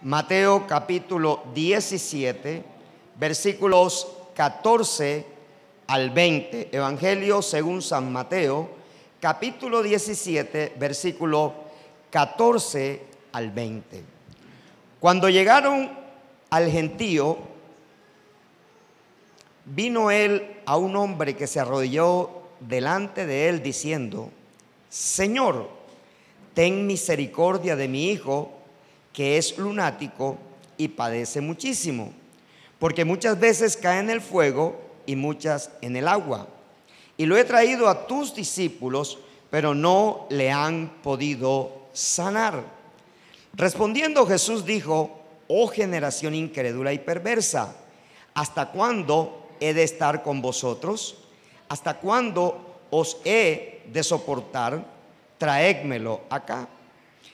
Mateo capítulo 17, versículos 14 al 20. Evangelio según San Mateo, capítulo 17, versículo 14 al 20. Cuando llegaron al gentío, vino él a un hombre que se arrodilló delante de él diciendo: Señor, ten misericordia de mi hijo, que es lunático y padece muchísimo, porque muchas veces cae en el fuego y muchas en el agua. Y lo he traído a tus discípulos, pero no le han podido sanar. Respondiendo Jesús dijo: Oh generación incrédula y perversa, ¿hasta cuándo he de estar con vosotros? ¿Hasta cuándo os he de soportar? Traédmelo acá.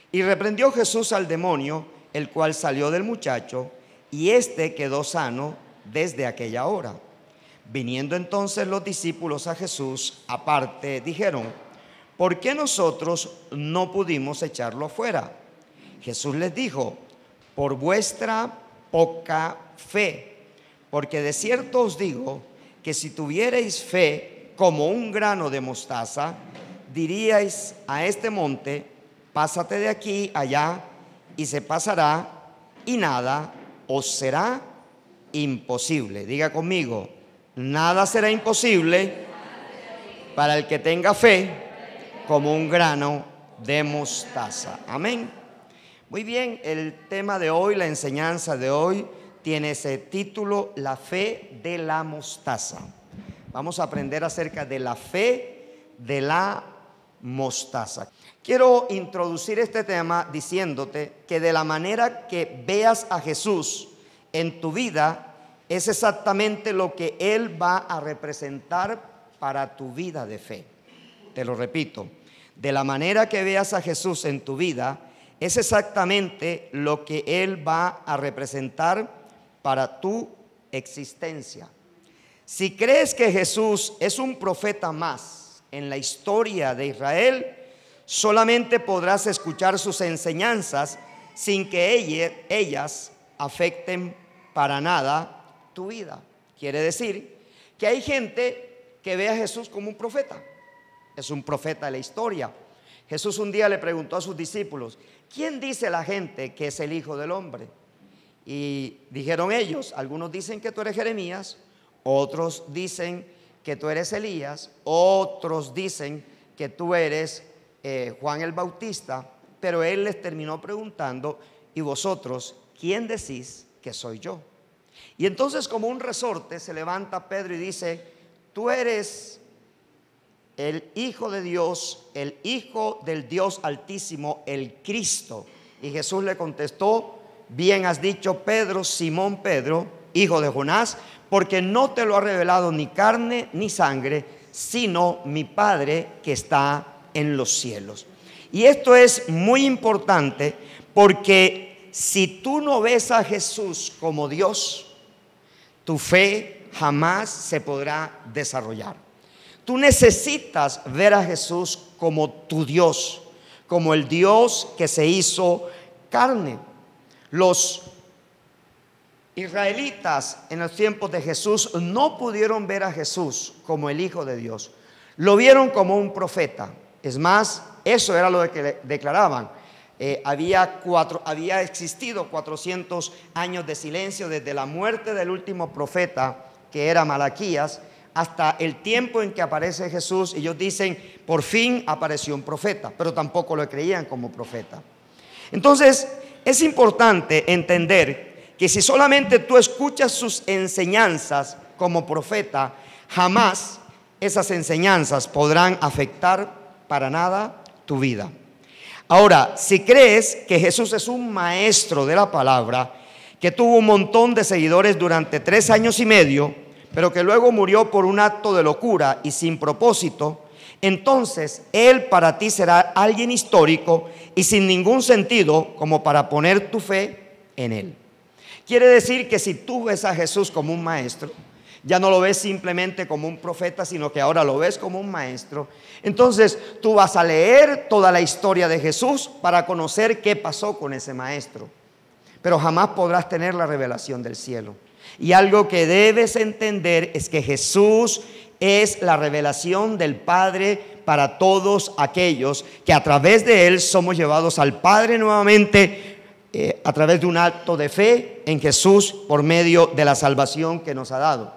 Y reprendió Jesús al demonio, el cual salió del muchacho, y éste quedó sano desde aquella hora. Viniendo entonces los discípulos a Jesús aparte, dijeron: ¿por qué nosotros no pudimos echarlo afuera? Jesús les dijo: por vuestra poca fe, porque de cierto os digo que si tuvierais fe como un grano de mostaza, diríais a este monte: pásate de aquí allá, y se pasará, y nada os será imposible. Diga conmigo: nada será imposible para el que tenga fe como un grano de mostaza. Amén. Muy bien, el tema de hoy, la enseñanza de hoy, tiene ese título: la fe de la mostaza. Vamos a aprender acerca de la fe de la mostaza. Quiero introducir este tema diciéndote que de la manera que veas a Jesús en tu vida es exactamente lo que Él va a representar para tu vida de fe. Te lo repito, de la manera que veas a Jesús en tu vida es exactamente lo que Él va a representar para tu existencia. Si crees que Jesús es un profeta más en la historia de Israel, solamente podrás escuchar sus enseñanzas sin que ellas afecten para nada tu vida. Quiere decir que hay gente que ve a Jesús como un profeta. Es un profeta de la historia. Jesús un día le preguntó a sus discípulos: ¿quién dice la gente que es el Hijo del Hombre? Y dijeron ellos: algunos dicen que tú eres Jeremías, otros dicen que tú eres Elías, otros dicen que tú eres Juan el Bautista. Pero él les terminó preguntando: ¿y vosotros quién decís que soy yo? Y entonces, como un resorte, se levanta Pedro y dice: tú eres el Hijo de Dios, el Hijo del Dios Altísimo, el Cristo. Y Jesús le contestó: bien has dicho, Pedro, Simón Pedro, hijo de Jonás, porque no te lo ha revelado ni carne ni sangre, sino mi Padre que está en los cielos. Y esto es muy importante, porque si tú no ves a Jesús como Dios, tu fe jamás se podrá desarrollar. Tú necesitas ver a Jesús como tu Dios, como el Dios que se hizo carne. Los israelitas en los tiempos de Jesús no pudieron ver a Jesús como el Hijo de Dios. Lo vieron como un profeta. Es más, eso era lo que declaraban. Había existido 400 años de silencio desde la muerte del último profeta, que era Malaquías, hasta el tiempo en que aparece Jesús. Ellos dicen: por fin apareció un profeta, pero tampoco lo creían como profeta. Entonces, es importante entender que si solamente tú escuchas sus enseñanzas como profeta, jamás esas enseñanzas podrán afectar para nada tu vida. Ahora, si crees que Jesús es un maestro de la palabra, que tuvo un montón de seguidores durante 3 años y medio, pero que luego murió por un acto de locura y sin propósito, entonces Él para ti será alguien histórico y sin ningún sentido como para poner tu fe en Él. Quiere decir que si tú ves a Jesús como un maestro, ya no lo ves simplemente como un profeta, sino que ahora lo ves como un maestro. Entonces tú vas a leer toda la historia de Jesús para conocer qué pasó con ese maestro. pero jamás podrás tener la revelación del cielo. Y algo que debes entender es que Jesús es la revelación del Padre para todos aquellos que a través de Él somos llevados al Padre nuevamente, a través de un acto de fe en Jesús por medio de la salvación que nos ha dado.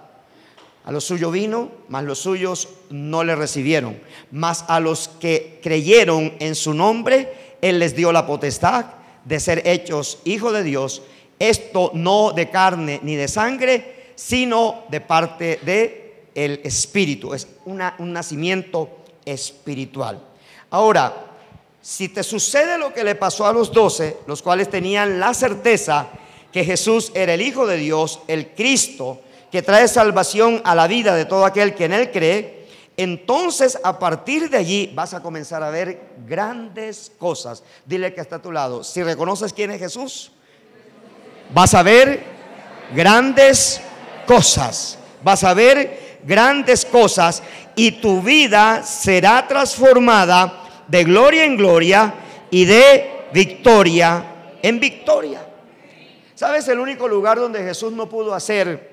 A los suyos vino, mas los suyos no le recibieron. Mas a los que creyeron en su nombre, Él les dio la potestad de ser hechos hijos de Dios. Esto no de carne ni de sangre, sino de parte del Espíritu. Es un nacimiento espiritual. Ahora, si te sucede lo que le pasó a los 12, los cuales tenían la certeza que Jesús era el Hijo de Dios, el Cristo, que trae salvación a la vida de todo aquel que en Él cree, entonces a partir de allí vas a comenzar a ver grandes cosas. Dile que está a tu lado, si reconoces quién es Jesús, vas a ver grandes cosas. Vas a ver grandes cosas y tu vida será transformada de gloria en gloria y de victoria en victoria. ¿Sabes? El único lugar donde Jesús no pudo hacer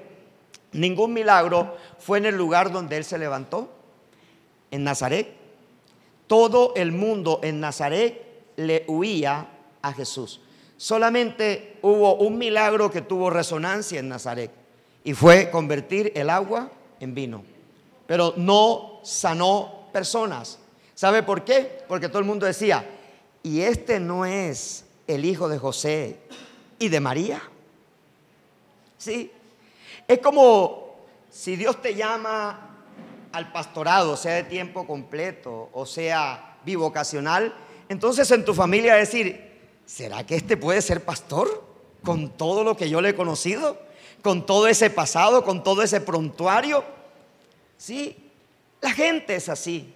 ningún milagro fue en el lugar donde Él se levantó, en Nazaret. Todo el mundo en Nazaret le huía a Jesús. Solamente hubo un milagro que tuvo resonancia en Nazaret y fue convertir el agua en vino, pero no sanó personas. ¿Sabe por qué? Porque todo el mundo decía, ¿y este no es el hijo de José y de María? Sí. Es como si Dios te llama al pastorado, sea de tiempo completo o sea bivocacional, entonces en tu familia decir, ¿será que este puede ser pastor? Con todo lo que yo le he conocido, con todo ese pasado, con todo ese prontuario. Sí, la gente es así.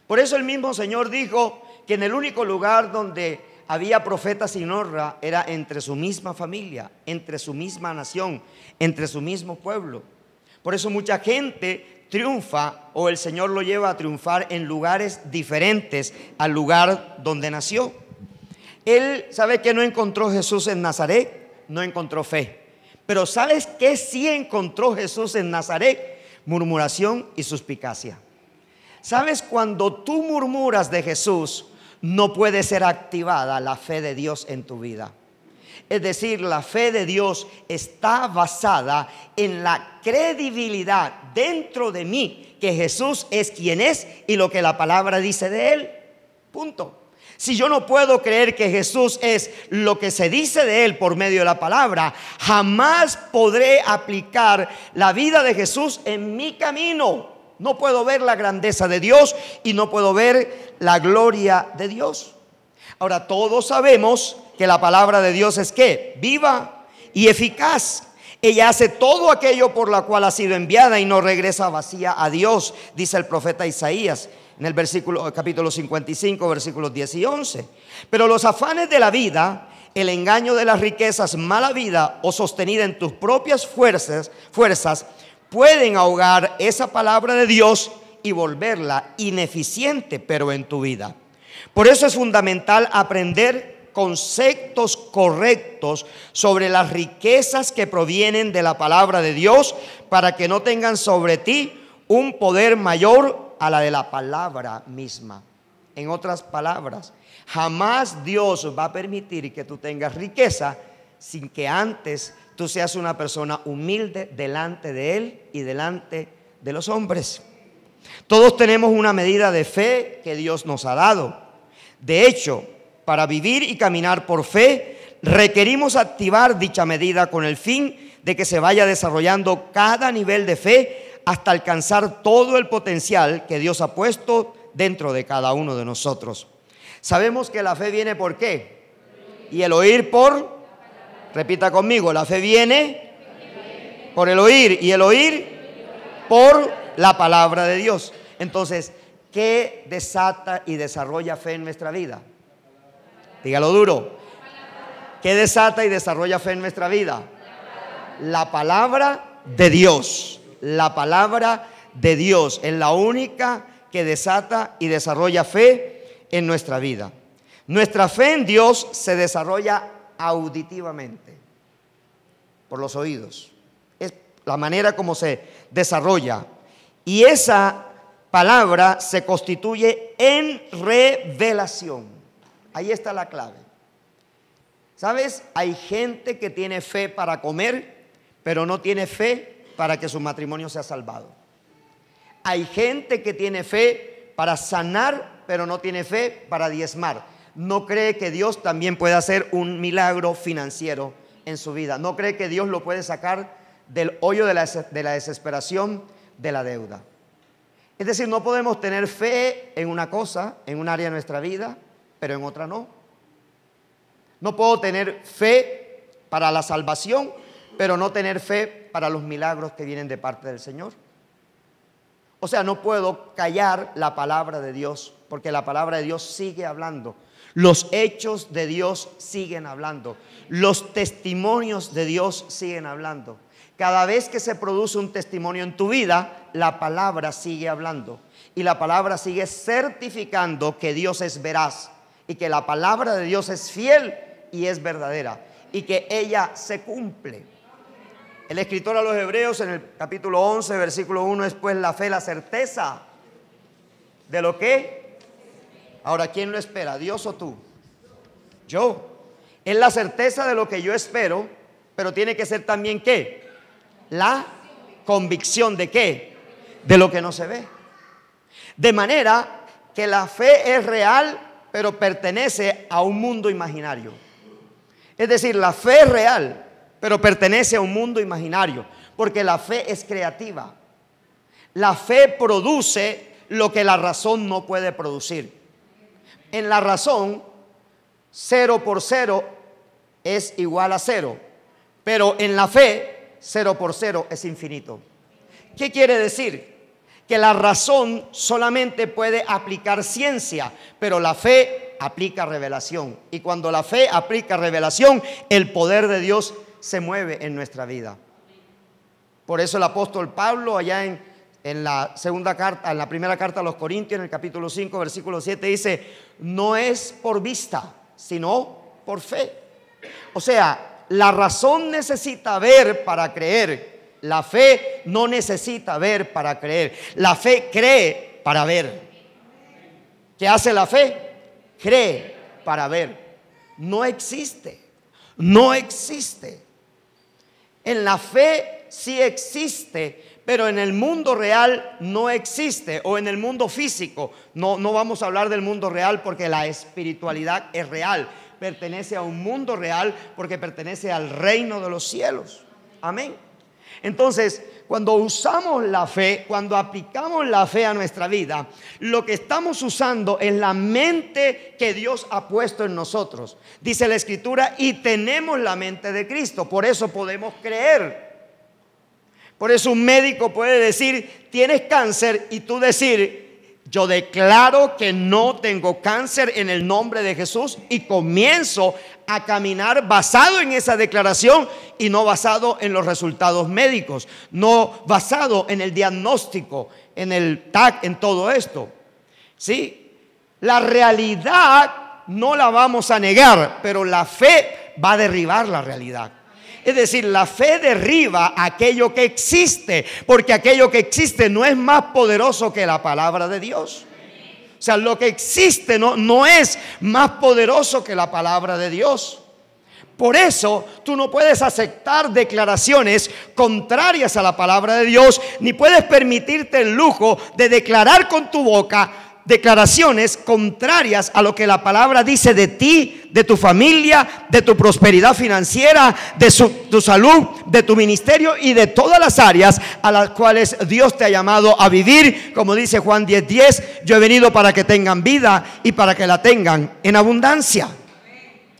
Por eso el mismo Señor dijo que en el único lugar donde había profetas sin honra era entre su misma familia, entre su misma nación, entre su mismo pueblo. Por eso mucha gente triunfa o el Señor lo lleva a triunfar en lugares diferentes al lugar donde nació. Él sabe que no encontró Jesús en Nazaret, no encontró fe. Pero ¿sabes qué sí encontró Jesús en Nazaret? Murmuración y suspicacia. ¿Sabes? Cuando tú murmuras de Jesús, no puede ser activada la fe de Dios en tu vida. Es decir, la fe de Dios está basada en la credibilidad dentro de mí que Jesús es quien es y lo que la palabra dice de Él. Punto. Si yo no puedo creer que Jesús es lo que se dice de Él por medio de la palabra, jamás podré aplicar la vida de Jesús en mi camino. No puedo ver la grandeza de Dios y no puedo ver la gloria de Dios. Ahora, todos sabemos que la palabra de Dios es ¿qué? Viva y eficaz. Ella hace todo aquello por la cual ha sido enviada y no regresa vacía a Dios, dice el profeta Isaías en el capítulo 55, versículos 10 y 11. Pero los afanes de la vida, el engaño de las riquezas, mala vida o sostenida en tus propias fuerzas pueden ahogar esa palabra de Dios y volverla ineficiente, pero en tu vida. Por eso es fundamental aprender conceptos correctos sobre las riquezas que provienen de la palabra de Dios para que no tengan sobre ti un poder mayor a la de la palabra misma. En otras palabras, jamás Dios va a permitir que tú tengas riqueza sin que antes tú seas una persona humilde delante de Él y delante de los hombres. Todos tenemos una medida de fe que Dios nos ha dado. De hecho, para vivir y caminar por fe, requerimos activar dicha medida con el fin de que se vaya desarrollando cada nivel de fe hasta alcanzar todo el potencial que Dios ha puesto dentro de cada uno de nosotros. Sabemos que la fe viene ¿por qué? Y el oír por, repita conmigo, la fe viene por el oír y el oír por la palabra de Dios. Entonces, ¿qué desata y desarrolla fe en nuestra vida? Dígalo duro. ¿Qué desata y desarrolla fe en nuestra vida? La palabra de Dios. La palabra de Dios es la única que desata y desarrolla fe en nuestra vida. Nuestra fe en Dios se desarrolla auditivamente, por los oídos. Es la manera como se desarrolla. Y esa palabra se constituye en revelación. Ahí está la clave. ¿Sabes? Hay gente que tiene fe para comer, pero no tiene fe para que su matrimonio sea salvado. Hay gente que tiene fe para sanar, pero no tiene fe para diezmar. No cree que Dios también puede hacer un milagro financiero en su vida. No cree que Dios lo puede sacar del hoyo de la desesperación, de la deuda. Es decir, no podemos tener fe en una cosa, en un área de nuestra vida, pero en otra no. No puedo tener fe para la salvación, pero no tener fe para los milagros que vienen de parte del Señor. O sea, no puedo callar la palabra de Dios, porque la palabra de Dios sigue hablando. Los hechos de Dios siguen hablando. Los testimonios de Dios siguen hablando. Cada vez que se produce un testimonio en tu vida, la palabra sigue hablando. Y la palabra sigue certificando que Dios es veraz y que la palabra de Dios es fiel y es verdadera y que ella se cumple. El escritor a los Hebreos en el capítulo 11, versículo 1 es pues la fe, la certeza de lo que. Ahora, ¿quién lo espera? ¿Dios o tú? Yo. Es la certeza de lo que yo espero, pero tiene que ser también ¿qué? La convicción de ¿qué? De lo que no se ve. De manera que la fe es real, pero pertenece a un mundo imaginario. Es decir, la fe es real, pero pertenece a un mundo imaginario, porque la fe es creativa. La fe produce lo que la razón no puede producir. En la razón, 0 por 0 es igual a 0, pero en la fe, 0 por 0 es infinito. ¿Qué quiere decir? Que la razón solamente puede aplicar ciencia, pero la fe aplica revelación. Y cuando la fe aplica revelación, el poder de Dios se mueve en nuestra vida. Por eso el apóstol Pablo allá en la segunda carta, en la primera carta a los Corintios, en el capítulo 5, versículo 7 dice: no es por vista, sino por fe. O sea, la razón necesita ver para creer. La fe no necesita ver para creer. La fe cree para ver. ¿Qué hace la fe? Cree para ver. No existe. No existe. En la fe sí existe, pero en el mundo real no existe, o en el mundo físico. No vamos a hablar del mundo real porque la espiritualidad es real. Pertenece a un mundo real porque pertenece al reino de los cielos. Amén. Entonces, cuando usamos la fe, cuando aplicamos la fe a nuestra vida, lo que estamos usando es la mente que Dios ha puesto en nosotros. Dice la Escritura, y tenemos la mente de Cristo, por eso podemos creer. Por eso un médico puede decir, tienes cáncer, y tú decir, yo declaro que no tengo cáncer en el nombre de Jesús, y comienzo a caminar basado en esa declaración y no basado en los resultados médicos, no basado en el diagnóstico, en el TAC, en todo esto. ¿Sí? La realidad no la vamos a negar, pero la fe va a derribar la realidad. Es decir, la fe derriba aquello que existe, porque aquello que existe no es más poderoso que la palabra de Dios. O sea, lo que existe no es más poderoso que la palabra de Dios. Por eso tú no puedes aceptar declaraciones contrarias a la palabra de Dios, ni puedes permitirte el lujo de declarar con tu boca declaraciones contrarias a lo que la palabra dice de ti, de tu familia, de tu prosperidad financiera, de tu salud, de tu ministerio y de todas las áreas a las cuales Dios te ha llamado a vivir. Como dice Juan 10:10, yo he venido para que tengan vida y para que la tengan en abundancia.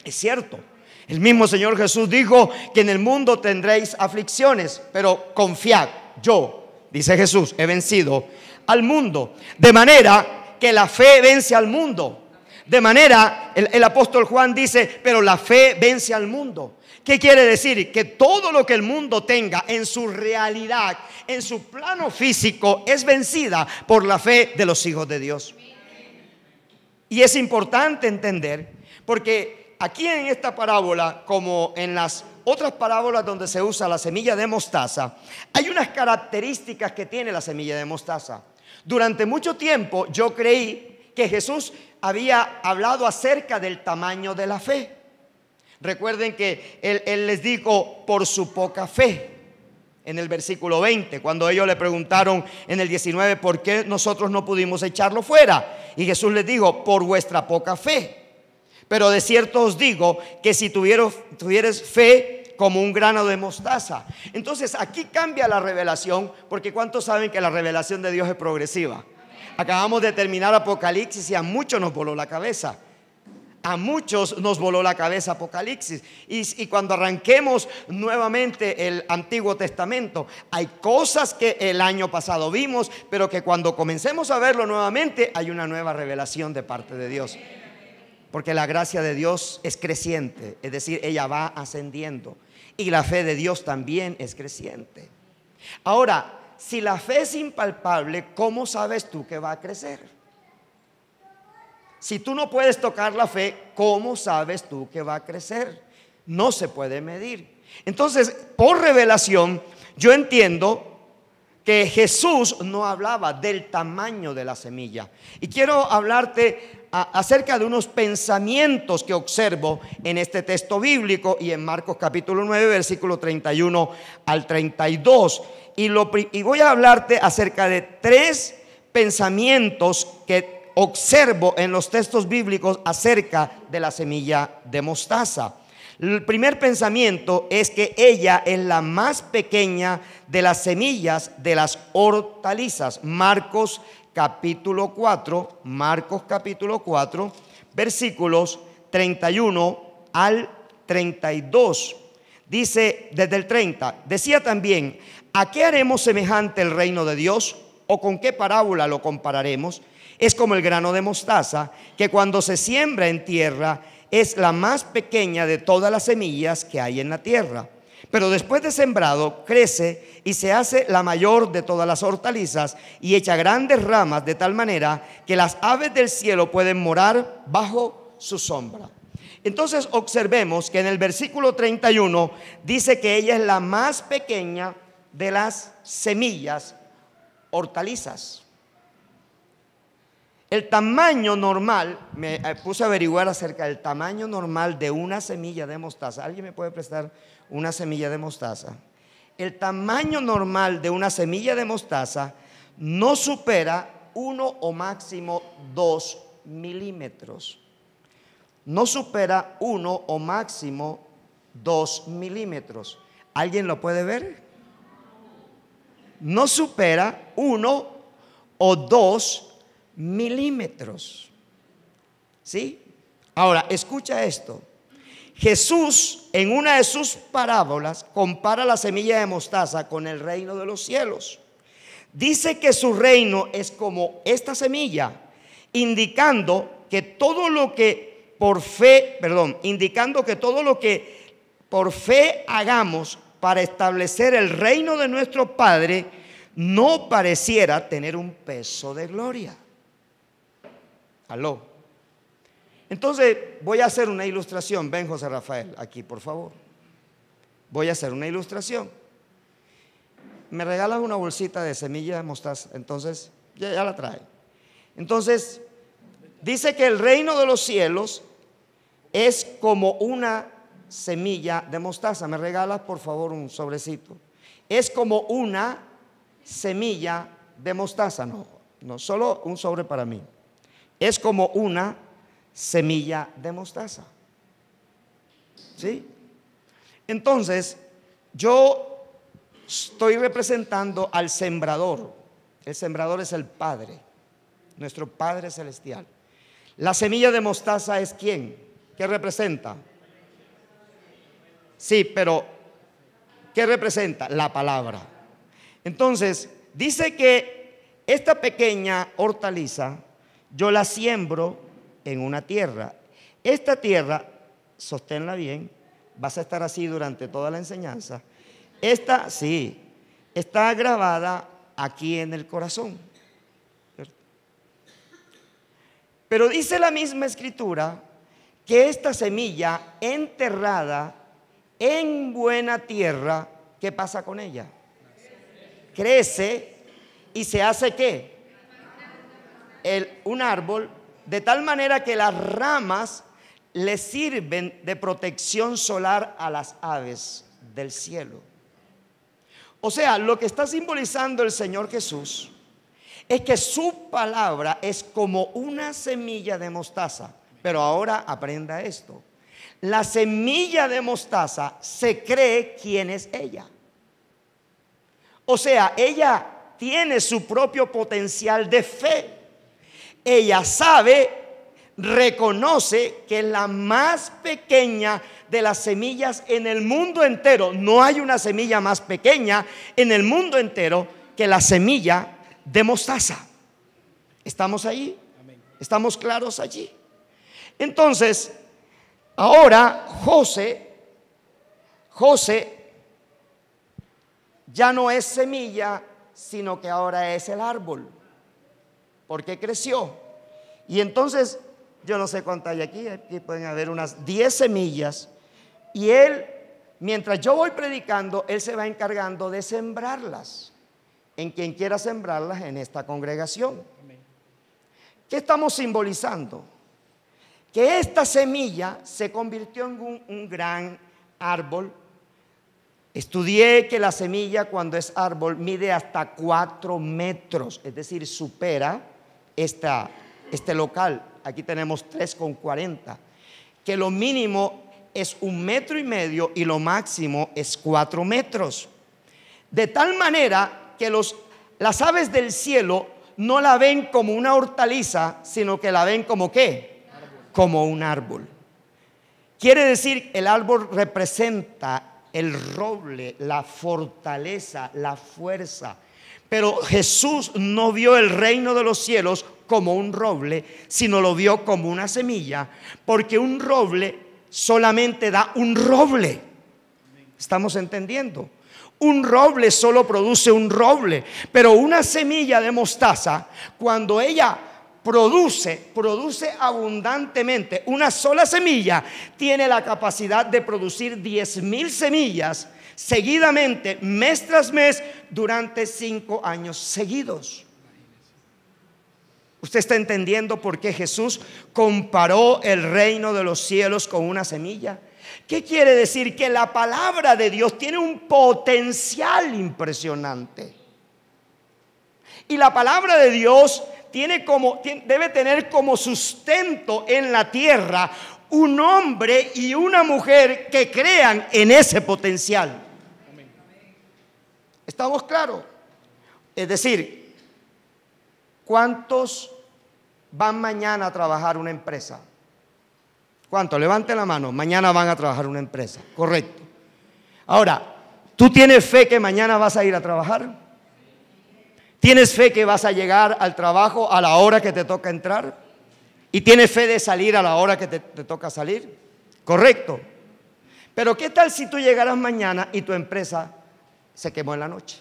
Es cierto. El mismo Señor Jesús dijo que en el mundo tendréis aflicciones, pero confiad, yo, dice Jesús, he vencido al mundo. De manera que la fe vence al mundo. De manera, el apóstol Juan dice, pero la fe vence al mundo. ¿Qué quiere decir? Que todo lo que el mundo tenga en su realidad, en su plano físico, es vencida por la fe de los hijos de Dios. Y es importante entender, porque aquí en esta parábola, como en las otras parábolas donde se usa la semilla de mostaza, hay unas características que tiene la semilla de mostaza. Durante mucho tiempo yo creí que Jesús había hablado acerca del tamaño de la fe. Recuerden que él les dijo por su poca fe en el versículo 20, cuando ellos le preguntaron en el 19 por qué nosotros no pudimos echarlo fuera, y Jesús les dijo por vuestra poca fe. Pero de cierto os digo que si tuvieres fe como un grano de mostaza. Entonces aquí cambia la revelación, porque ¿cuántos saben que la revelación de Dios es progresiva? Acabamos de terminar Apocalipsis y a muchos nos voló la cabeza. A muchos nos voló la cabeza Apocalipsis. Y cuando arranquemos nuevamente el Antiguo Testamento, hay cosas que el año pasado vimos, pero que cuando comencemos a verlo nuevamente, hay una nueva revelación de parte de Dios. Porque la gracia de Dios es creciente, es decir, ella va ascendiendo. Y la fe de Dios también es creciente. Ahora, si la fe es impalpable, ¿cómo sabes tú que va a crecer? Si tú no puedes tocar la fe, ¿cómo sabes tú que va a crecer? No se puede medir. Entonces, por revelación, yo entiendo que Jesús no hablaba del tamaño de la semilla. Y quiero hablarte acerca de unos pensamientos que observo en este texto bíblico y en Marcos capítulo 9, versículo 31 al 32. Y voy a hablarte acerca de 3 pensamientos que observo en los textos bíblicos acerca de la semilla de mostaza. El primer pensamiento es que ella es la más pequeña de las semillas de las hortalizas. Marcos capítulo 4, versículos 31 al 32. Dice desde el 30, decía también: ¿a qué haremos semejante el reino de Dios? ¿O con qué parábola lo compararemos? Es como el grano de mostaza, que cuando se siembra en tierra es la más pequeña de todas las semillas que hay en la tierra. Pero después de sembrado crece y se hace la mayor de todas las hortalizas y echa grandes ramas, de tal manera que las aves del cielo pueden morar bajo su sombra. Entonces observemos que en el versículo 31 dice que ella es la más pequeña de las semillas hortalizas. El tamaño normal, me puse a averiguar acerca del tamaño normal de una semilla de mostaza. ¿Alguien me puede prestar una semilla de mostaza? El tamaño normal de una semilla de mostaza no supera 1 o máximo 2 milímetros. No supera 1 o máximo 2 milímetros. ¿Alguien lo puede ver? No supera 1 o 2 milímetros. ¿Sí? Ahora, escucha esto. Jesús en una de sus parábolas compara la semilla de mostaza con el reino de los cielos. Dice que su reino es como esta semilla, indicando que todo lo que por fe hagamos para establecer el reino de nuestro Padre no pareciera tener un peso de gloria. Aló. Entonces voy a hacer una ilustración. Ven, José Rafael, aquí por favor. Voy a hacer una ilustración. Me regalas una bolsita de semilla de mostaza. Entonces ya la trae. Entonces dice que el reino de los cielos es como una semilla de mostaza. Me regalas por favor un sobrecito. Es como una semilla de mostaza. No, solo un sobre para mí. Es como una semilla de mostaza. ¿Sí? Entonces, yo estoy representando al sembrador. El sembrador es el Padre, nuestro Padre celestial. La semilla de mostaza es ¿quién? ¿Qué representa? Sí, pero ¿qué representa? La palabra. Entonces, dice que esta pequeña hortaliza yo la siembro en una tierra. Esta tierra, sosténla bien, vas a estar así durante toda la enseñanza. Esta, sí, está grabada aquí en el corazón. Pero dice la misma escritura que esta semilla enterrada en buena tierra, ¿qué pasa con ella? Crece y se hace ¿qué? Un árbol, de tal manera que las ramas le sirven de protección solar a las aves del cielo. O sea, lo que está simbolizando el Señor Jesús es que su palabra es como una semilla de mostaza. Pero ahora aprenda esto: la semilla de mostaza se cree quién es ella. O sea, ella tiene su propio potencial de fe. Ella sabe, reconoce que es la más pequeña de las semillas en el mundo entero. No hay una semilla más pequeña en el mundo entero que la semilla de mostaza. ¿Estamos ahí? ¿Estamos claros allí? Entonces, ahora José ya no es semilla, sino que ahora es el árbol, porque creció. Y entonces, yo no sé cuántas hay aquí pueden haber unas 10 semillas. Y él, mientras yo voy predicando, él se va encargando de sembrarlas en quien quiera sembrarlas en esta congregación. ¿Qué estamos simbolizando? Que esta semilla se convirtió en un gran árbol. Estudié que la semilla, cuando es árbol, mide hasta 4 metros, es decir, supera este local. Aquí tenemos 3,40, que lo mínimo es 1,5 metros y lo máximo es 4 metros. De tal manera que las aves del cielo no la ven como una hortaliza, sino que la ven como ¿qué? Como un árbol. Quiere decir, el árbol representa el roble, la fortaleza, la fuerza. Pero Jesús no vio el reino de los cielos como un roble, sino lo vio como una semilla, porque un roble solamente da un roble. ¿Estamos entendiendo? Un roble solo produce un roble, pero una semilla de mostaza, cuando ella produce abundantemente. Una sola semilla tiene la capacidad de producir 10,000 semillas seguidamente, mes tras mes, durante 5 años seguidos. ¿Usted está entendiendo por qué Jesús comparó el reino de los cielos con una semilla? ¿Qué quiere decir? Que la palabra de Dios tiene un potencial impresionante. Y la palabra de Dios debe tener como sustento en la tierra un hombre y una mujer que crean en ese potencial. ¿Estamos claros? Es decir, ¿cuántos van mañana a trabajar una empresa? ¿Cuántos? Levanten la mano. Mañana van a trabajar una empresa. Correcto. Ahora, ¿tú tienes fe que mañana vas a ir a trabajar? ¿Tienes fe que vas a llegar al trabajo a la hora que te toca entrar? ¿Y tienes fe de salir a la hora que te toca salir? Correcto. Pero ¿qué tal si tú llegaras mañana y tu empresa se quemó en la noche?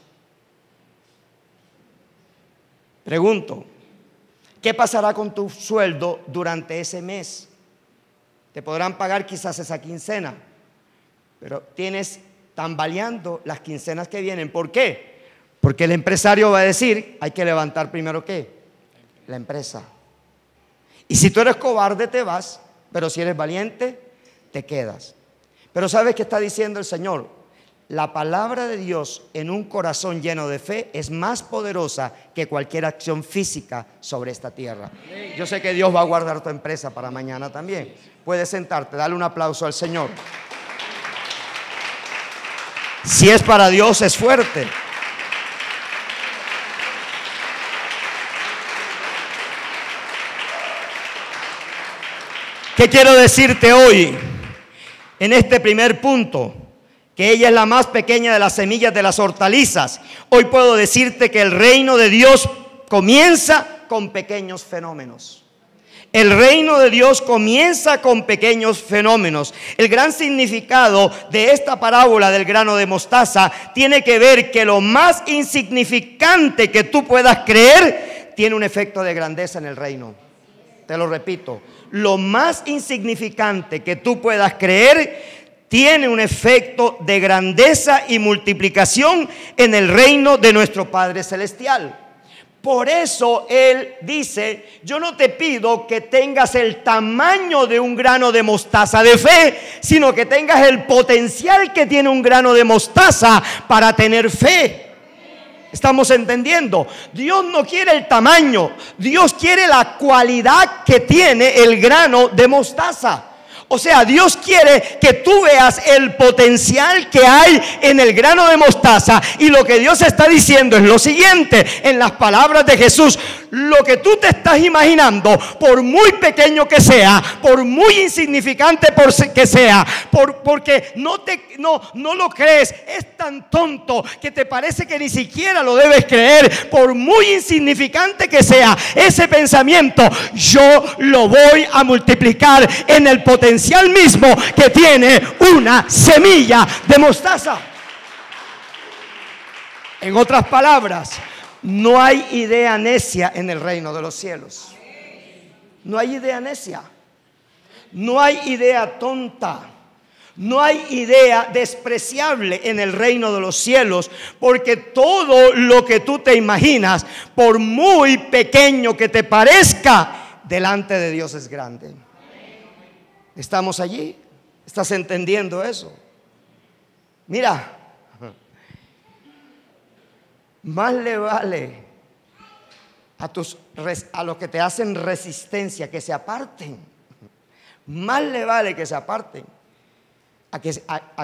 Pregunto, ¿qué pasará con tu sueldo durante ese mes? Te podrán pagar quizás esa quincena, pero tienes tambaleando las quincenas que vienen. ¿Por qué? Porque el empresario va a decir, hay que levantar primero ¿qué? La empresa. Y si tú eres cobarde te vas, pero si eres valiente te quedas. Pero ¿sabes qué está diciendo el Señor? La palabra de Dios en un corazón lleno de fe es más poderosa que cualquier acción física sobre esta tierra. Yo sé que Dios va a guardar tu empresa para mañana también. Puedes sentarte, dale un aplauso al Señor. Si es para Dios, es fuerte. ¿Qué quiero decirte hoy en este primer punto? Que ella es la más pequeña de las semillas de las hortalizas. Hoy puedo decirte que el reino de Dios comienza con pequeños fenómenos. El reino de Dios comienza con pequeños fenómenos. El gran significado de esta parábola del grano de mostaza tiene que ver que lo más insignificante que tú puedas creer tiene un efecto de grandeza en el reino. te lo repito, lo más insignificante que tú puedas creer tiene un efecto de grandeza y multiplicación en el reino de nuestro Padre Celestial. Por eso Él dice, yo no te pido que tengas el tamaño de un grano de mostaza de fe, sino que tengas el potencial que tiene un grano de mostaza para tener fe. ¿Estamos entendiendo? Dios no quiere el tamaño, Dios quiere la cualidad que tiene el grano de mostaza. O sea, Dios quiere que tú veas el potencial que hay en el grano de mostaza. Y lo que Dios está diciendo es lo siguiente, en las palabras de Jesús: lo que tú te estás imaginando, por muy pequeño que sea, por muy insignificante que sea, porque no lo crees, es tan tonto que te parece que ni siquiera lo debes creer, por muy insignificante que sea ese pensamiento, yo lo voy a multiplicar en el potencial mismo que tiene una semilla de mostaza. En otras palabras, no hay idea necia en el reino de los cielos. No hay idea necia. No hay idea tonta. No hay idea despreciable en el reino de los cielos, porque todo lo que tú te imaginas, por muy pequeño que te parezca, delante de Dios es grande. ¿Estamos allí? ¿Estás entendiendo eso? Mira, más le vale a los que te hacen resistencia que se aparten. Más le vale que se aparten a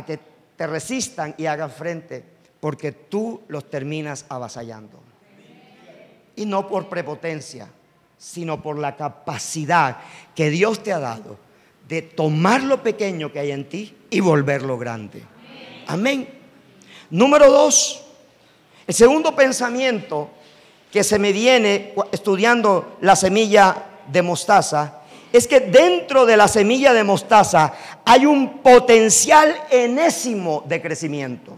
que te resistan y hagan frente, porque tú los terminas avasallando. Y no por prepotencia, sino por la capacidad que Dios te ha dado de tomar lo pequeño que hay en ti y volverlo grande. Amén. Número 2, el segundo pensamiento que se me viene estudiando la semilla de mostaza es que dentro de la semilla de mostaza hay un potencial enésimo de crecimiento.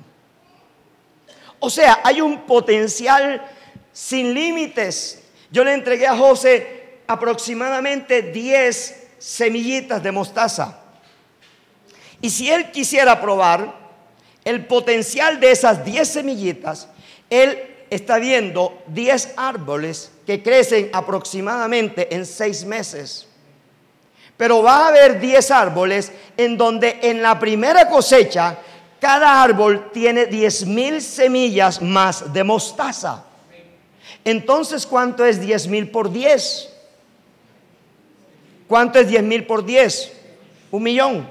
O sea, hay un potencial sin límites. Yo le entregué a José aproximadamente 10 semillitas de mostaza, y si él quisiera probar el potencial de esas 10 semillitas, él está viendo 10 árboles que crecen aproximadamente en 6 meses. Pero va a haber 10 árboles en donde en la primera cosecha cada árbol tiene 10,000 semillas más de mostaza. Entonces, ¿cuánto es 10,000 por 10? ¿Cuánto es 10,000 por 10? 1,000,000.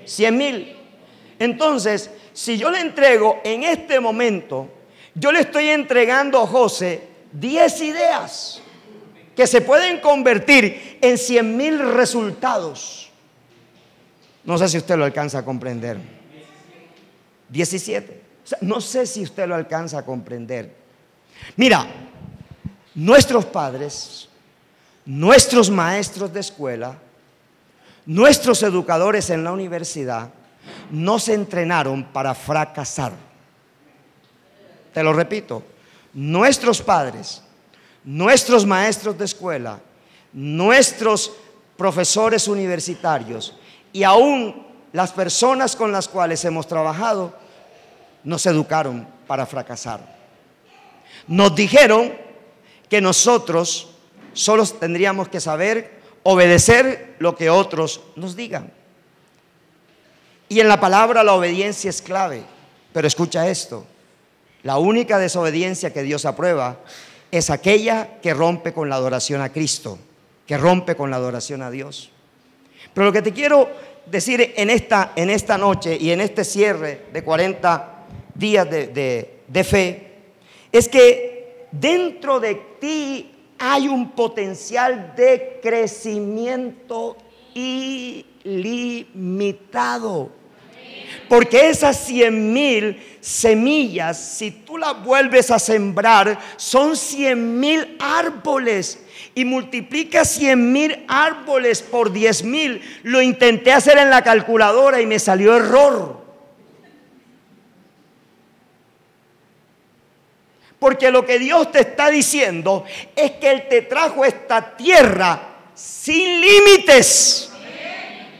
100,000. Entonces, si yo le entrego en este momento, yo le estoy entregando a José 10 ideas que se pueden convertir en 100,000 resultados. No sé si usted lo alcanza a comprender. 17. O sea, no sé si usted lo alcanza a comprender. Mira, nuestros padres, nuestros maestros de escuela, nuestros educadores en la universidad nos entrenaron para fracasar. Te lo repito, nuestros padres, nuestros maestros de escuela, nuestros profesores universitarios y aún las personas con las cuales hemos trabajado nos educaron para fracasar. Nos dijeron que nosotros solo tendríamos que saber obedecer lo que otros nos digan. Y en la palabra la obediencia es clave. Pero escucha esto: la única desobediencia que Dios aprueba es aquella que rompe con la adoración a Cristo, que rompe con la adoración a Dios. Pero lo que te quiero decir en esta noche y en este cierre de 40 días de fe es que dentro de ti hay un potencial de crecimiento ilimitado. Porque esas 100,000 semillas, si tú las vuelves a sembrar, son 100,000 árboles. Y multiplica 100,000 árboles por 10,000. Lo intenté hacer en la calculadora y me salió error. Porque lo que Dios te está diciendo es que Él te trajo a esta tierra sin límites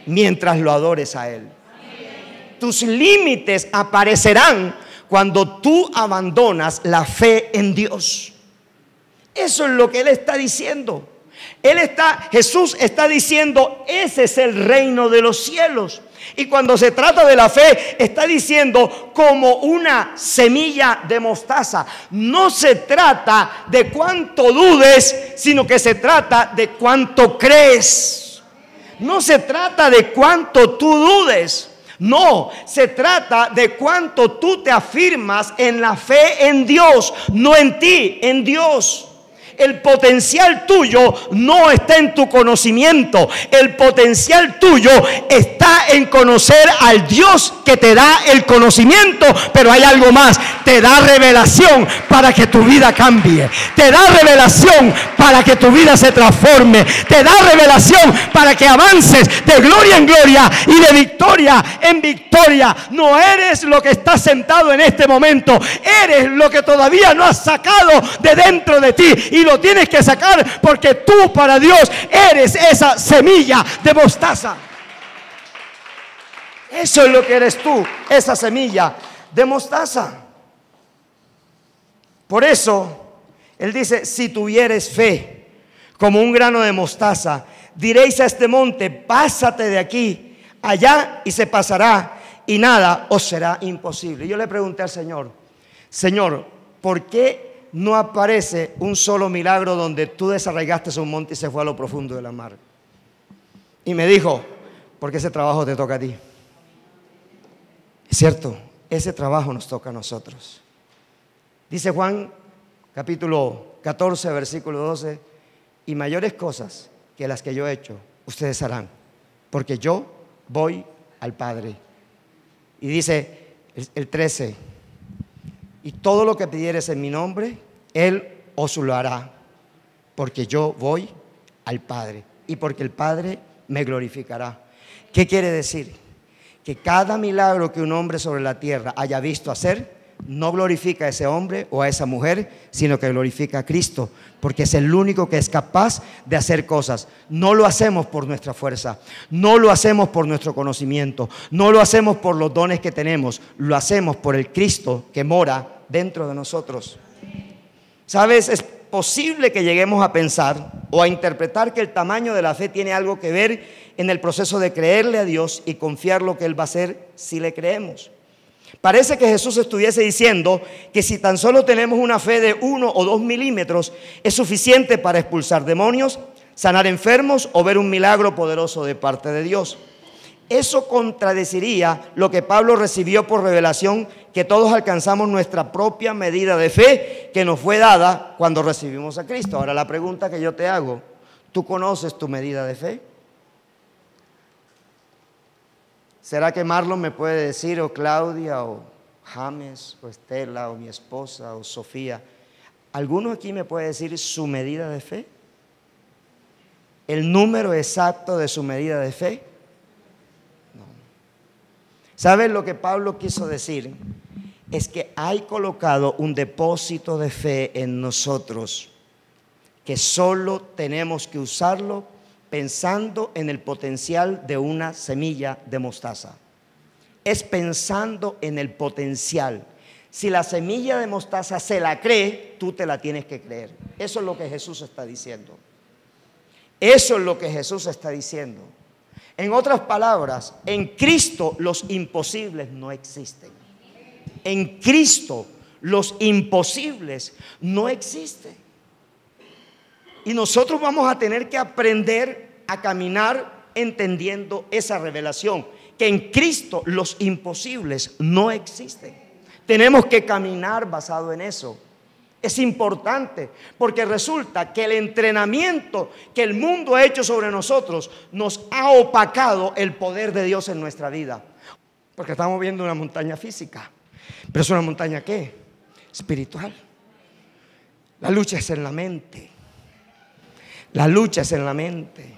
mientras lo adores a Él. Tus límites aparecerán cuando tú abandonas la fe en Dios. Eso es lo que Él está diciendo. Jesús está diciendo, ese es el reino de los cielos. Y cuando se trata de la fe, está diciendo como una semilla de mostaza. No se trata de cuánto dudes, sino que se trata de cuánto crees. No se trata de cuánto tú dudes. No, se trata de cuánto tú te afirmas en la fe en Dios, no en ti, en Dios. El potencial tuyo no está en tu conocimiento. El potencial tuyo está en conocer al Dios que te da el conocimiento. Pero hay algo más. Te da revelación para que tu vida cambie. Te da revelación para que tu vida se transforme. Te da revelación para que avances de gloria en gloria y de victoria en victoria. No eres lo que está sentado en este momento. Eres lo que todavía no has sacado de dentro de ti. Y lo tienes que sacar porque tú para Dios eres esa semilla de mostaza. Eso es lo que eres tú, esa semilla de mostaza. Por eso Él dice, si tuvieres fe como un grano de mostaza, diréis a este monte, pásate de aquí allá y se pasará y nada os será imposible. Yo le pregunté al Señor, Señor, ¿por qué no aparece un solo milagro donde tú desarraigaste un monte y se fue a lo profundo de la mar? Y me dijo, porque ese trabajo te toca a ti. Es cierto, ese trabajo nos toca a nosotros. Dice Juan capítulo 14 versículo 12, y mayores cosas que las que yo he hecho ustedes harán, porque yo voy al Padre. Y dice el 13, y todo lo que pidieres en mi nombre, Él os lo hará, porque yo voy al Padre y porque el Padre me glorificará. ¿Qué quiere decir? Que cada milagro que un hombre sobre la tierra haya visto hacer, no glorifica a ese hombre o a esa mujer, sino que glorifica a Cristo, porque es el único que es capaz de hacer cosas. No lo hacemos por nuestra fuerza, no lo hacemos por nuestro conocimiento, no lo hacemos por los dones que tenemos, lo hacemos por el Cristo que mora dentro de nosotros. ¿Sabes? Es posible que lleguemos a pensar o a interpretar que el tamaño de la fe tiene algo que ver en el proceso de creerle a Dios y confiar lo que Él va a hacer si le creemos. Parece que Jesús estuviese diciendo que si tan solo tenemos una fe de 1 o 2 milímetros es suficiente para expulsar demonios, sanar enfermos o ver un milagro poderoso de parte de Dios. Eso contradeciría lo que Pablo recibió por revelación, que todos alcanzamos nuestra propia medida de fe que nos fue dada cuando recibimos a Cristo. Ahora la pregunta que yo te hago, ¿tú conoces tu medida de fe? ¿Será que Marlon me puede decir, o Claudia, o James, o Estela, o mi esposa, o Sofía? ¿Alguno aquí me puede decir su medida de fe? ¿El número exacto de su medida de fe? No. ¿Sabes lo que Pablo quiso decir? Es que hay colocado un depósito de fe en nosotros, que solo tenemos que usarlo pensando en el potencial de una semilla de mostaza. Es pensando en el potencial. Si la semilla de mostaza se la cree, tú te la tienes que creer. Eso es lo que Jesús está diciendo. Eso es lo que Jesús está diciendo. En otras palabras, en Cristo los imposibles no existen. En Cristo los imposibles no existen. Y nosotros vamos a tener que aprender a caminar entendiendo esa revelación, que en Cristo los imposibles no existen. Tenemos que caminar basado en eso. Es importante porque resulta que el entrenamiento que el mundo ha hecho sobre nosotros nos ha opacado el poder de Dios en nuestra vida. Porque estamos viendo una montaña física, pero es una montaña ¿qué? Espiritual. La lucha es en la mente. La lucha es en la mente.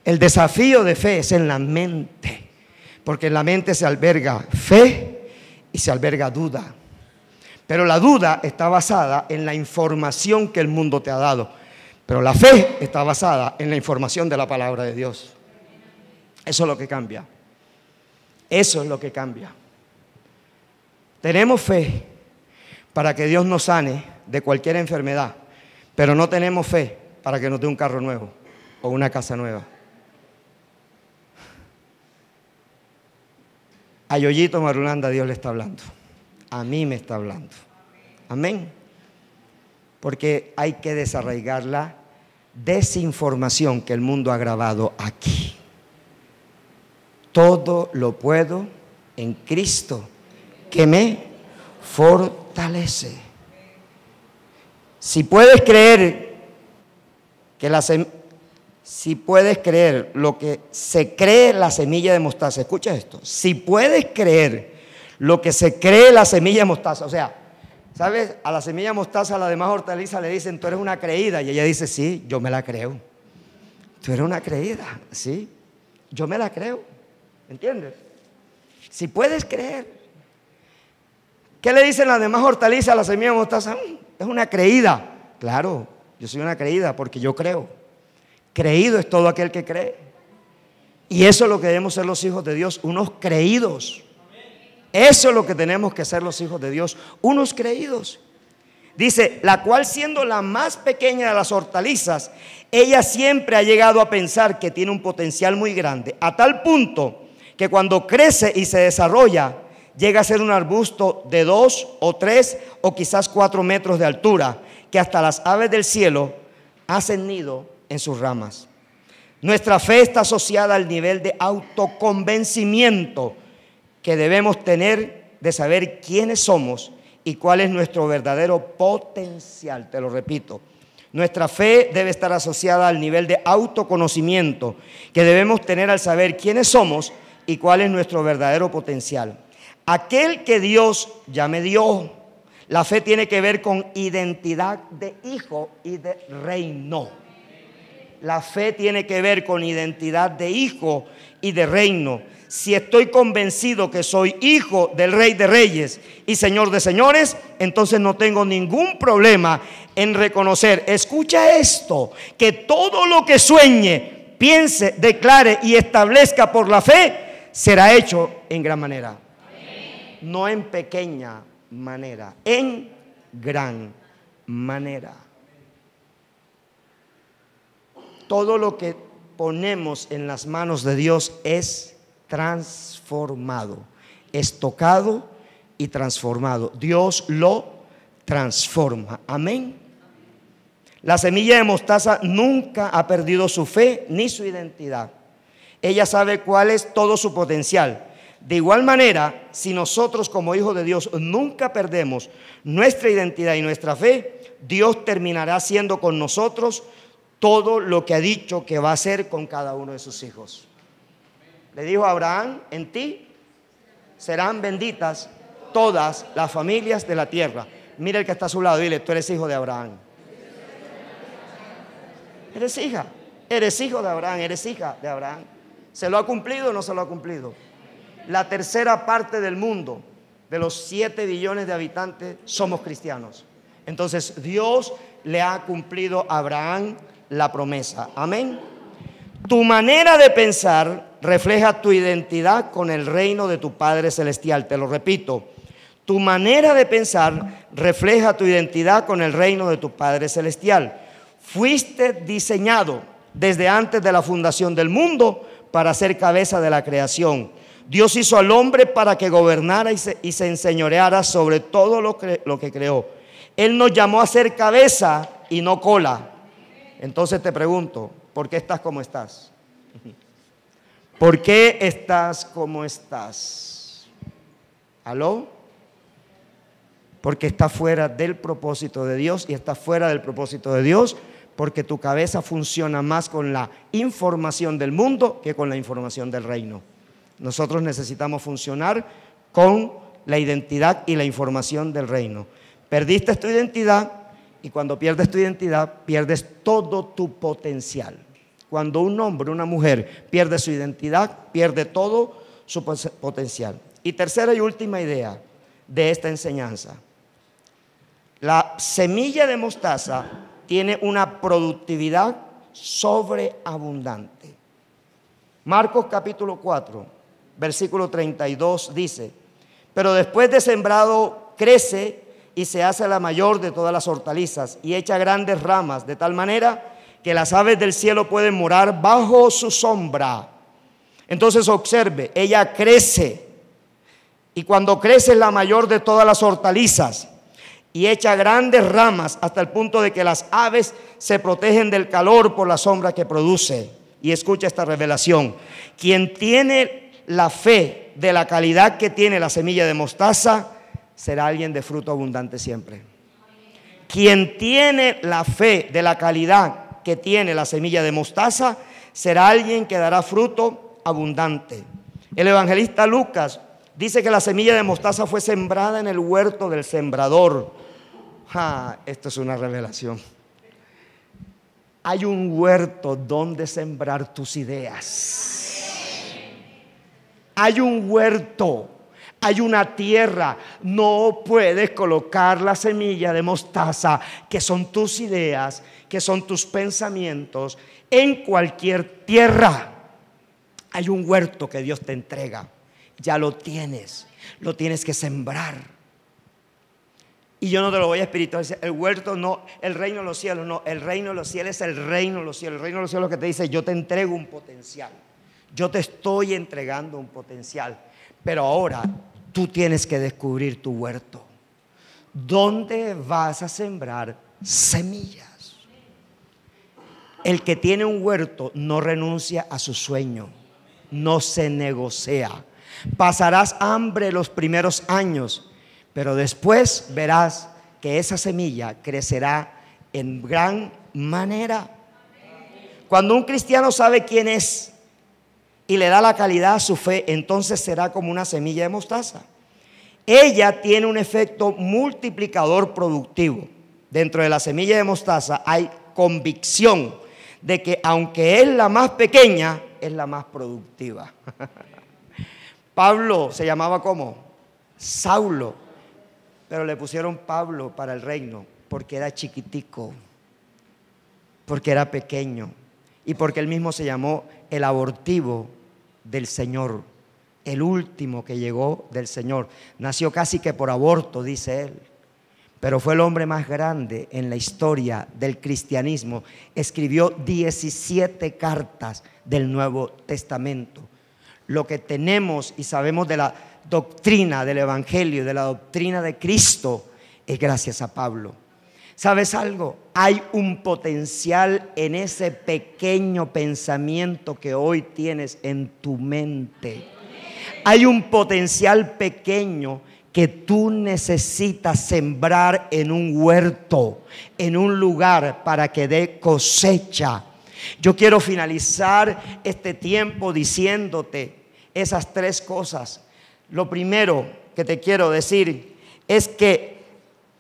El desafío de fe es en la mente, porque en la mente se alberga fe y se alberga duda. Pero la duda está basada en la información que el mundo te ha dado. Pero la fe está basada en la información de la palabra de Dios. Eso es lo que cambia. Eso es lo que cambia. Tenemos fe para que Dios nos sane de cualquier enfermedad, pero no tenemos fe para que nos dé un carro nuevo o una casa nueva. A Yoyito Marulanda Dios le está hablando. A mí me está hablando. Amén. Porque hay que desarraigar la desinformación que el mundo ha grabado aquí. Todo lo puedo en Cristo que me fortalece. Si puedes creer si puedes creer lo que se cree la semilla de mostaza, escucha esto, si puedes creer lo que se cree la semilla de mostaza, o sea, ¿sabes? A la semilla de mostaza, a la demás hortaliza le dicen, tú eres una creída, y ella dice, sí, yo me la creo. Tú eres una creída, sí, yo me la creo, ¿entiendes? Si puedes creer. ¿Qué le dicen las demás hortalizas a la semilla de mostaza? Es una creída. Claro, yo soy una creída porque yo creo. Creído es todo aquel que cree. Y eso es lo que debemos ser los hijos de Dios, unos creídos. Eso es lo que tenemos que ser los hijos de Dios, unos creídos. Dice, la cual siendo la más pequeña de las hortalizas, ella siempre ha llegado a pensar que tiene un potencial muy grande, a tal punto que cuando crece y se desarrolla, llega a ser un arbusto de 2 o 3 o quizás 4 metros de altura, que hasta las aves del cielo hacen nido en sus ramas. Nuestra fe está asociada al nivel de autoconvencimiento que debemos tener de saber quiénes somos y cuál es nuestro verdadero potencial. Te lo repito, nuestra fe debe estar asociada al nivel de autoconocimiento que debemos tener al saber quiénes somos y cuál es nuestro verdadero potencial. Aquel que Dios ya me dio. La fe tiene que ver con identidad de hijo y de reino. La fe tiene que ver con identidad de hijo y de reino. Si estoy convencido que soy hijo del Rey de Reyes y Señor de Señores, entonces no tengo ningún problema en reconocer, escucha esto, que todo lo que sueñe, piense, declare y establezca por la fe, será hecho en gran manera. No en pequeña manera, en gran manera. Todo lo que ponemos en las manos de Dios es transformado, es tocado y transformado. Dios lo transforma. Amén. La semilla de mostaza nunca ha perdido su fe ni su identidad. Ella sabe cuál es todo su potencial. De igual manera, si nosotros como hijos de Dios nunca perdemos nuestra identidad y nuestra fe, Dios terminará haciendo con nosotros todo lo que ha dicho que va a hacer con cada uno de sus hijos. Le dijo a Abraham, en ti serán benditas todas las familias de la tierra. Mira el que está a su lado, dile, tú eres hijo de Abraham. Eres hija, eres hijo de Abraham, eres hija de Abraham. ¿Se lo ha cumplido o no se lo ha cumplido? La tercera parte del mundo, de los 7 billones de habitantes, somos cristianos. Entonces Dios le ha cumplido a Abraham la promesa. Amén. Tu manera de pensar refleja tu identidad con el reino de tu Padre Celestial. Te lo repito, tu manera de pensar refleja tu identidad con el reino de tu Padre Celestial. Fuiste diseñado desde antes de la fundación del mundo para ser cabeza de la creación. Dios hizo al hombre para que gobernara y se enseñoreara sobre todo lo que creó. Él nos llamó a ser cabeza y no cola. Entonces te pregunto, ¿por qué estás como estás? ¿Por qué estás como estás? ¿Aló? Porque estás fuera del propósito de Dios, y estás fuera del propósito de Dios porque tu cabeza funciona más con la información del mundo que con la información del reino. Nosotros necesitamos funcionar con la identidad y la información del reino. Perdiste tu identidad, y cuando pierdes tu identidad, pierdes todo tu potencial. Cuando un hombre o una mujer pierde su identidad, pierde todo su potencial. Y tercera y última idea de esta enseñanza: La semilla de mostaza tiene una productividad sobreabundante. Marcos capítulo 4, versículo 32 dice: pero después de sembrado crece y se hace la mayor de todas las hortalizas y echa grandes ramas, de tal manera que las aves del cielo pueden morar bajo su sombra. Entonces observe, ella crece, y cuando crece es la mayor de todas las hortalizas y echa grandes ramas hasta el punto de que las aves se protegen del calor por la sombra que produce. Y escucha esta revelación: quien tiene la fe de la calidad que tiene la semilla de mostaza será alguien de fruto abundante siempre. Quien tiene la fe de la calidad que tiene la semilla de mostaza será alguien que dará fruto abundante. El evangelista Lucas dice que la semilla de mostaza fue sembrada en el huerto del sembrador. Esto es una revelación. Hay un huerto donde sembrar tus ideas. Hay un huerto, hay una tierra. No puedes colocar la semilla de mostaza, que son tus ideas, que son tus pensamientos, en cualquier tierra. Hay un huerto que Dios te entrega. Ya lo tienes que sembrar. Y yo no te lo voy a espiritualizar. El huerto no, el reino de los cielos no. El reino de los cielos es el reino de los cielos. El reino de los cielos es lo que te dice: yo te entrego un potencial. Yo te estoy entregando un potencial. Pero ahora tú tienes que descubrir tu huerto. ¿Dónde vas a sembrar semillas? El que tiene un huerto no renuncia a su sueño. No se negocia. Pasarás hambre los primeros años, pero después verás que esa semilla crecerá en gran manera. Cuando un cristiano sabe quién es y le da la calidad a su fe, entonces será como una semilla de mostaza. Ella tiene un efecto multiplicador productivo. Dentro de la semilla de mostaza hay convicción de que aunque es la más pequeña, es la más productiva. Pablo se llamaba ¿cómo? Saulo, pero le pusieron Pablo para el reino porque era chiquitico, porque era pequeño y porque él mismo se llamó el abortivo del Señor, el último que llegó del Señor. Nació casi que por aborto, dice él, pero fue el hombre más grande en la historia del cristianismo. Escribió 17 cartas del Nuevo Testamento. Lo que tenemos y sabemos de la doctrina del Evangelio, de la doctrina de Cristo, es gracias a Pablo. ¿Sabes algo? Hay un potencial en ese pequeño pensamiento que hoy tienes en tu mente. Hay un potencial pequeño que tú necesitas sembrar en un huerto, en un lugar para que dé cosecha. Yo quiero finalizar este tiempo diciéndote esas tres cosas. Lo primero que te quiero decir es que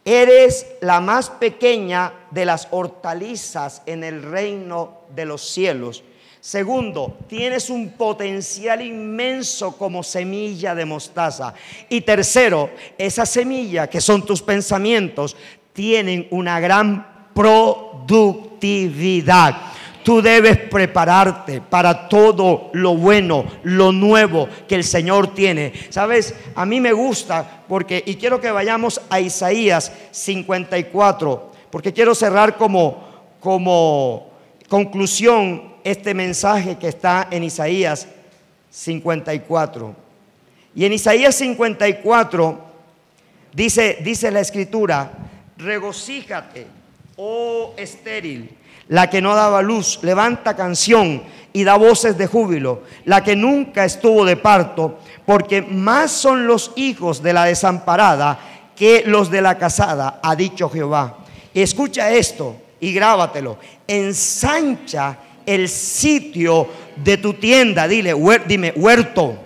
eres la más pequeña de las hortalizas en el reino de los cielos. Segundo, tienes un potencial inmenso como semilla de mostaza. Y tercero, esa semilla que son tus pensamientos tienen una gran productividad. Tú debes prepararte para todo lo bueno, lo nuevo que el Señor tiene. ¿Sabes? A mí me gusta porque, y quiero que vayamos a Isaías 54, porque quiero cerrar como conclusión este mensaje que está en Isaías 54. Y en Isaías 54 dice la Escritura: regocíjate, oh estéril, la que no daba luz, levanta canción y da voces de júbilo, la que nunca estuvo de parto, porque más son los hijos de la desamparada que los de la casada, ha dicho Jehová. Escucha esto y grábatelo: ensancha el sitio de tu tienda. Dime huerto.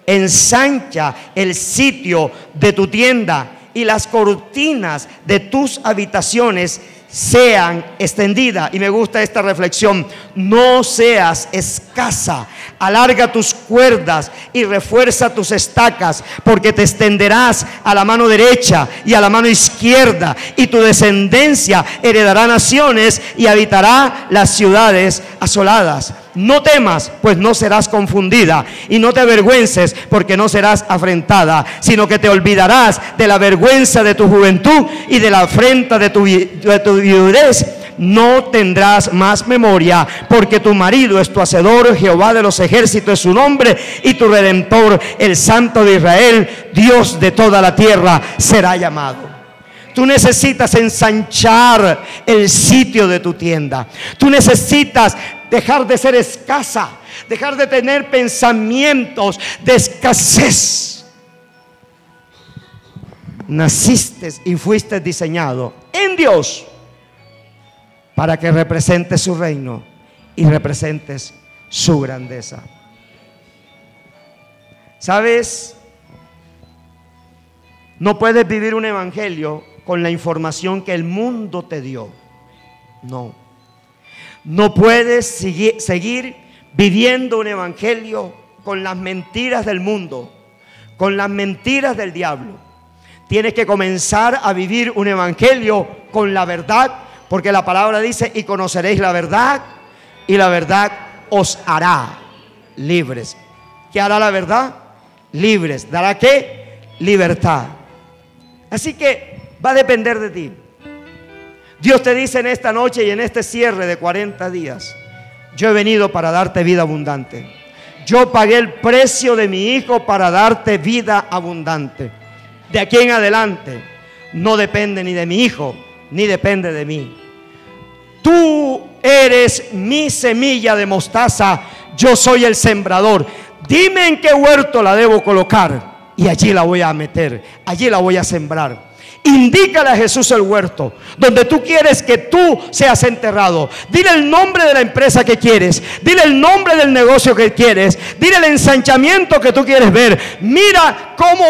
Ensancha el sitio de tu tienda y las cortinas de tus habitaciones sean extendidas. Y me gusta esta reflexión: no seas escasa, alarga tus cuerdas y refuerza tus estacas, porque te extenderás a la mano derecha y a la mano izquierda, y tu descendencia heredará naciones y habitará las ciudades asoladas. No temas, pues no serás confundida, y no te avergüences, porque no serás afrentada, sino que te olvidarás de la vergüenza de tu juventud y de la afrenta de tu viudez. No tendrás más memoria, porque tu marido es tu hacedor, Jehová de los ejércitos es su nombre, y tu redentor, el Santo de Israel, Dios de toda la tierra, será llamado. Tú necesitas ensanchar el sitio de tu tienda. Tú necesitas dejar de ser escasa, dejar de tener pensamientos de escasez. Naciste y fuiste diseñado en Dios para que representes su reino y representes su grandeza. ¿Sabes? No puedes vivir un evangelio con la información que el mundo te dio. No puedes seguir viviendo un evangelio con las mentiras del mundo, con las mentiras del diablo. Tienes que comenzar a vivir un evangelio con la verdad, porque la palabra dice: y conoceréis la verdad, y la verdad os hará libres. ¿Qué hará la verdad? Libres. ¿Dará qué? Libertad. Así que va a depender de ti. Dios te dice en esta noche y en este cierre de 40 días: yo he venido para darte vida abundante. Yo pagué el precio de mi Hijo para darte vida abundante. De aquí en adelante no depende ni de mi Hijo, ni depende de mí. Tú eres mi semilla de mostaza, yo soy el sembrador. Dime en qué huerto la debo colocar y allí la voy a meter, allí la voy a sembrar. Indícale a Jesús el huerto donde tú quieres que tú seas enterrado. Dile el nombre de la empresa que quieres, dile el nombre del negocio que quieres, dile el ensanchamiento que tú quieres ver. Mira cómo,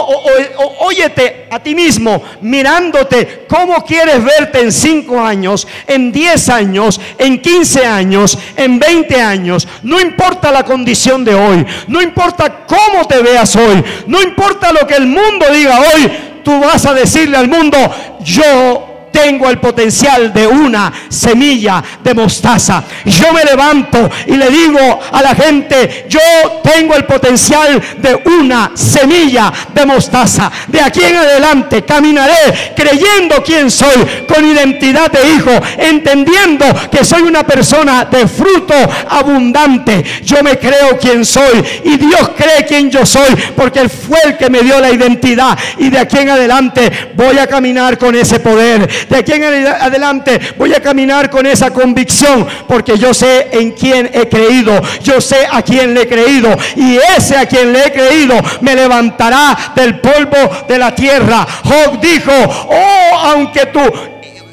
óyete a ti mismo mirándote cómo quieres verte en 5 años, en 10 años, en 15 años, en 20 años. No importa la condición de hoy, no importa cómo te veas hoy, no importa lo que el mundo diga hoy. Tú vas a decirle al mundo: yo tengo el potencial de una semilla de mostaza. Yo me levanto y le digo a la gente: yo tengo el potencial de una semilla de mostaza. De aquí en adelante caminaré creyendo quién soy, con identidad de hijo, entendiendo que soy una persona de fruto abundante. Yo me creo quién soy y Dios cree quién yo soy, porque Él fue el que me dio la identidad. Y de aquí en adelante voy a caminar con ese poder. De aquí en adelante voy a caminar con esa convicción, porque yo sé en quién he creído, yo sé a quién le he creído, y ese a quien le he creído me levantará del polvo de la tierra. Job dijo: oh, aunque tu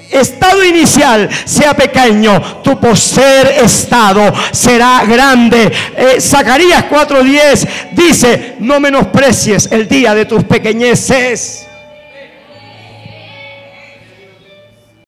estado inicial sea pequeño, tu postrer estado será grande. Zacarías 4:10 dice: no menosprecies el día de tus pequeñeces.